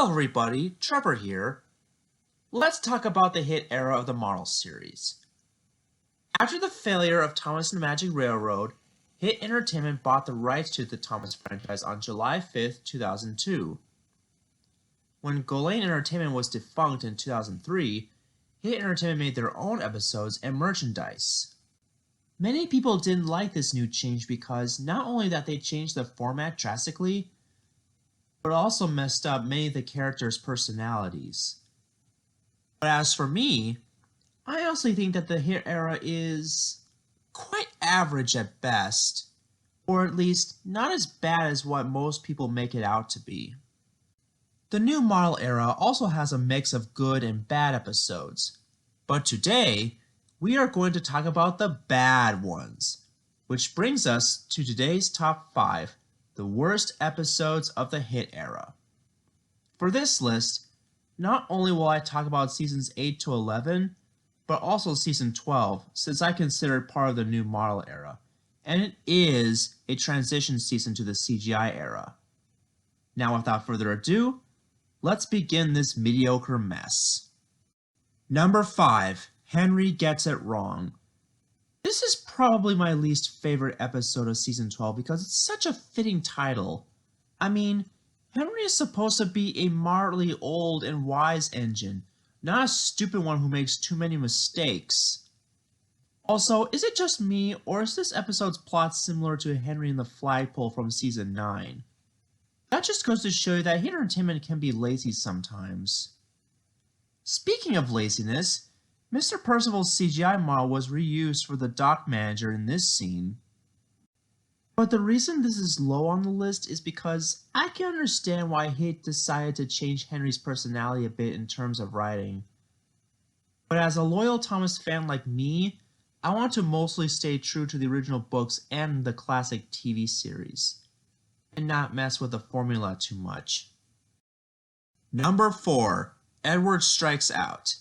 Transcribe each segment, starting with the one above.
Hello everybody, Trevor here. Let's talk about the hit era of the Marvel series. After the failure of Thomas and the Magic Railroad, Hit Entertainment bought the rights to the Thomas franchise on July 5th, 2002. When Golain Entertainment was defunct in 2003, Hit Entertainment made their own episodes and merchandise. Many people didn't like this new change because not only that they changed the format drastically, but also messed up many of the characters' personalities. But as for me, I honestly think that the Hit era is quite average at best, or at least not as bad as what most people make it out to be. The new model era also has a mix of good and bad episodes, but today we are going to talk about the bad ones, which brings us to today's top 5, the worst episodes of the Hit era. For this list, not only will I talk about seasons 8 to 11, but also season 12, since I consider it part of the new model era, and it is a transition season to the CGI era. Now without further ado, let's begin this mediocre mess. Number 5, Henry Gets It Wrong. This is probably my least favorite episode of season 12 because it's such a fitting title. I mean, Henry is supposed to be a moderately old and wise engine, not a stupid one who makes too many mistakes. Also, is it just me, or is this episode's plot similar to Henry and the Flagpole from season 9? That just goes to show you that Hit Entertainment can be lazy sometimes. Speaking of laziness, Mr. Percival's CGI model was reused for the dock manager in this scene. But the reason this is low on the list is because I can understand why Hit decided to change Henry's personality a bit in terms of writing. But as a loyal Thomas fan like me, I want to mostly stay true to the original books and the classic TV series, and not mess with the formula too much. Number 4, Edward Strikes Out.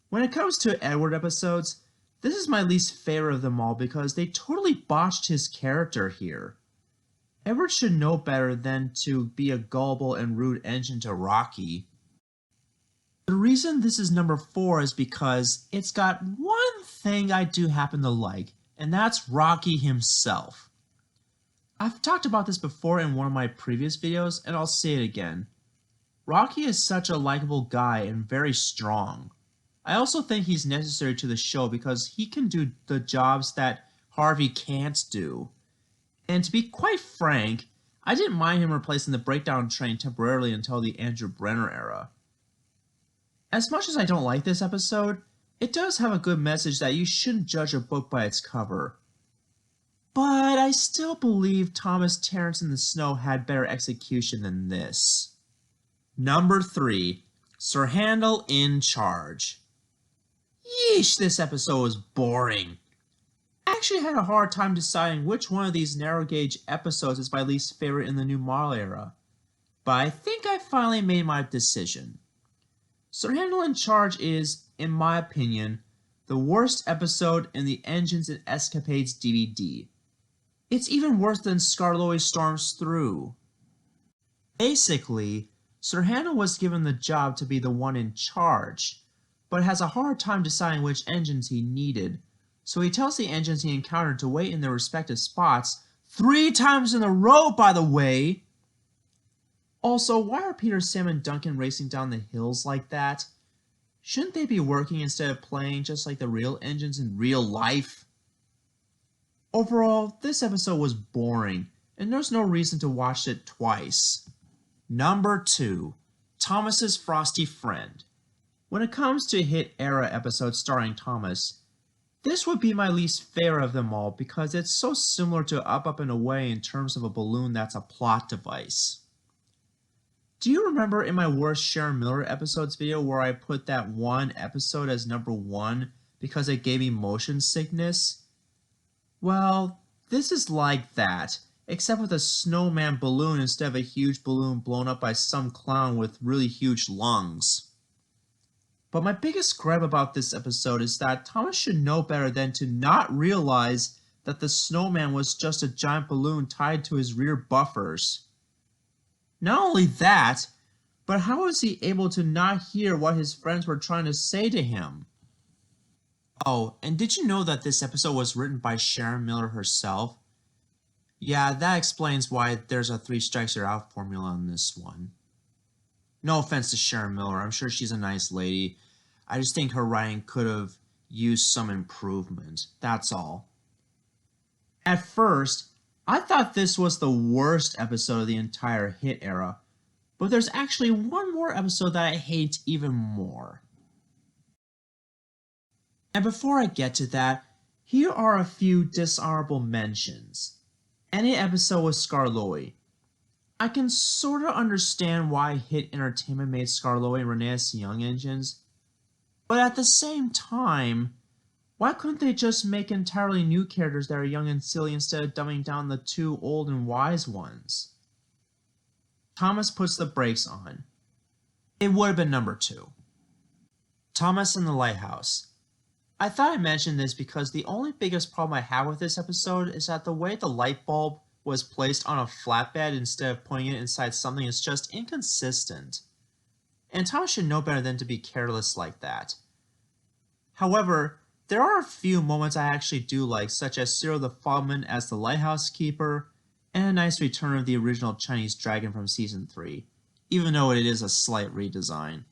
When it comes to Edward episodes, this is my least favorite of them all because they totally botched his character here. Edward should know better than to be a gullible and rude engine to Rocky. The reason this is number 4 is because it's got one thing I do happen to like, and that's Rocky himself. I've talked about this before in one of my previous videos, and I'll say it again. Rocky is such a likable guy and very strong. I also think he's necessary to the show because he can do the jobs that Harvey can't do. And to be quite frank, I didn't mind him replacing the breakdown train temporarily until the Andrew Brenner era. As much as I don't like this episode, it does have a good message that you shouldn't judge a book by its cover. But I still believe Thomas Terrence in the Snow had better execution than this. Number 3, Sir Handel in Charge. Yeesh, this episode was boring. I actually had a hard time deciding which one of these narrow gauge episodes is my least favorite in the new model era, but I think I finally made my decision. Sir Handel in Charge is, in my opinion, the worst episode in the Engines and Escapades DVD. It's even worse than Skarloey Storms Through. Basically, Sir Handel was given the job to be the one in charge, but has a hard time deciding which engines he needed, so he tells the engines he encountered to wait in their respective spots 3 times in a row, by the way! Also, why are Peter, Sam, and Duncan racing down the hills like that? Shouldn't they be working instead of playing just like the real engines in real life? Overall, this episode was boring, and there's no reason to watch it twice. Number 2, Thomas's Frosty Friend. When it comes to Hit era episodes starring Thomas, this would be my least favorite of them all because it's so similar to Up, Up, and Away in terms of a balloon that's a plot device. Do you remember in my worst Sharon Miller episodes video where I put that one episode as number 1 because it gave me motion sickness? Well, this is like that, except with a snowman balloon instead of a huge balloon blown up by some clown with really huge lungs. But my biggest gripe about this episode is that Thomas should know better than to not realize that the snowman was just a giant balloon tied to his rear buffers. Not only that, But how was he able to not hear what his friends were trying to say to him? Oh, and did you know that this episode was written by Sharon Miller herself? Yeah, that explains why there's a 3 strikes you're out formula on this one. No offense to Sharon Miller, I'm sure she's a nice lady. I just think her writing could have used some improvement, that's all. At first, I thought this was the worst episode of the entire Hit era, but there's actually one more episode that I hate even more. And before I get to that, here are a few dishonorable mentions. Any episode with Skarloey. I can sorta understand why Hit Entertainment made Skarloey and Rheneas young engines, but at the same time, why couldn't they just make entirely new characters that are young and silly instead of dumbing down the 2 old and wise ones? Thomas puts the brakes on. It would have been number 2. Thomas and the Lighthouse. I thought I mentioned this because the only biggest problem I have with this episode is that the way the light bulb was placed on a flatbed instead of putting it inside something is just inconsistent. And Thomas should know better than to be careless like that. However, there are a few moments I actually do like, such as Cyril the Fogman as the lighthouse keeper, and a nice return of the original Chinese dragon from Season 3, even though it is a slight redesign.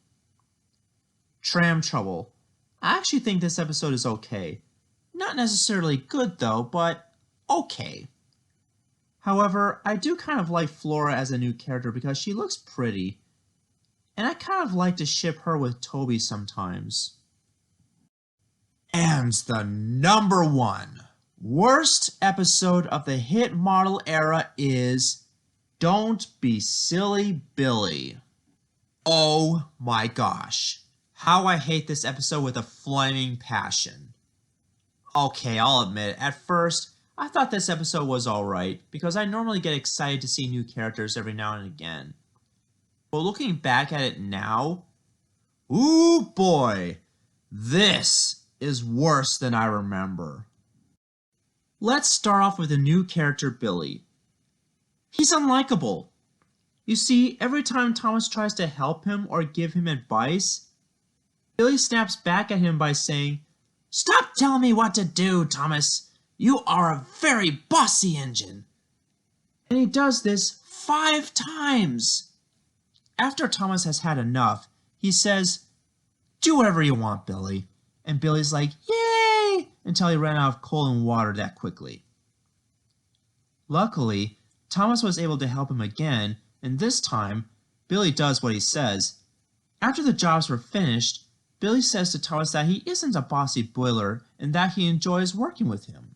Tram Trouble. I actually think this episode is okay. Not necessarily good though, but okay. However, I do kind of like Flora as a new character because she looks pretty, and I kind of like to ship her with Toby sometimes. And the number 1 worst episode of the Hit model era is Don't Be Silly Billy. Oh my gosh. How I hate this episode with a flaming passion. Okay, I'll admit, at first, I thought this episode was alright, because I normally get excited to see new characters every now and again. But looking back at it now, ooh boy, this is worse than I remember. Let's start off with the new character Billy. He's unlikable. You see, every time Thomas tries to help him or give him advice, Billy snaps back at him by saying, "Stop telling me what to do, Thomas. You are a very bossy engine." And he does this 5 times. After Thomas has had enough, he says, "Do whatever you want, Billy." And Billy's like, "Yay!" until he ran out of coal and water that quickly. Luckily, Thomas was able to help him again, and this time, Billy does what he says. After the jobs were finished, Billy says to Thomas that he isn't a bossy boiler and that he enjoys working with him.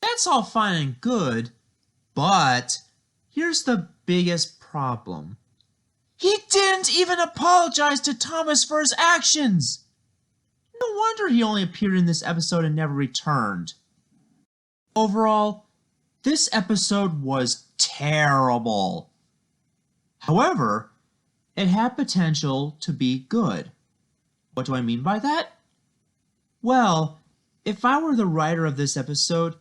That's all fine and good, but here's the biggest problem. He didn't even apologize to Thomas for his actions! No wonder he only appeared in this episode and never returned. Overall, this episode was terrible. However, it had potential to be good. What do I mean by that? Well, if I were the writer of this episode,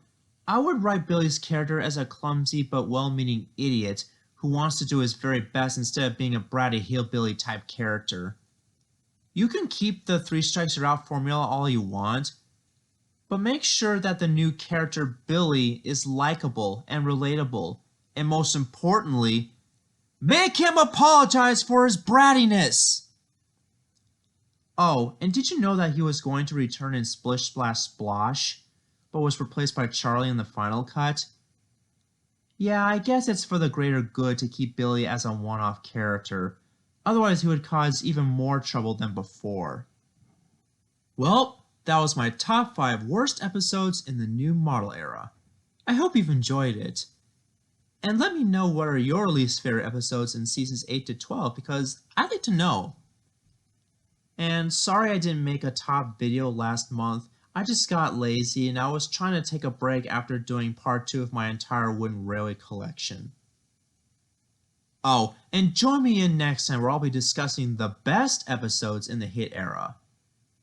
I would write Billy's character as a clumsy but well-meaning idiot who wants to do his very best instead of being a bratty hillbilly type character. You can keep the 3 strikes you're out formula all you want, but make sure that the new character Billy is likable and relatable, and most importantly, make him apologize for his brattiness! Oh, and did you know that he was going to return in Splish Splash Splosh, but was replaced by Charlie in the final cut? Yeah, I guess it's for the greater good to keep Billy as a one-off character, otherwise he would cause even more trouble than before. Well, that was my top 5 worst episodes in the new model era. I hope you've enjoyed it. And let me know what are your least favorite episodes in seasons 8 to 12 because I'd like to know. And sorry I didn't make a top video last month. I just got lazy and I was trying to take a break after doing part 2 of my entire wooden railway collection. Oh, and join me in next time where I'll be discussing the best episodes in the Hit era.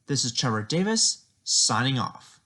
This is Trevor Davis, signing off.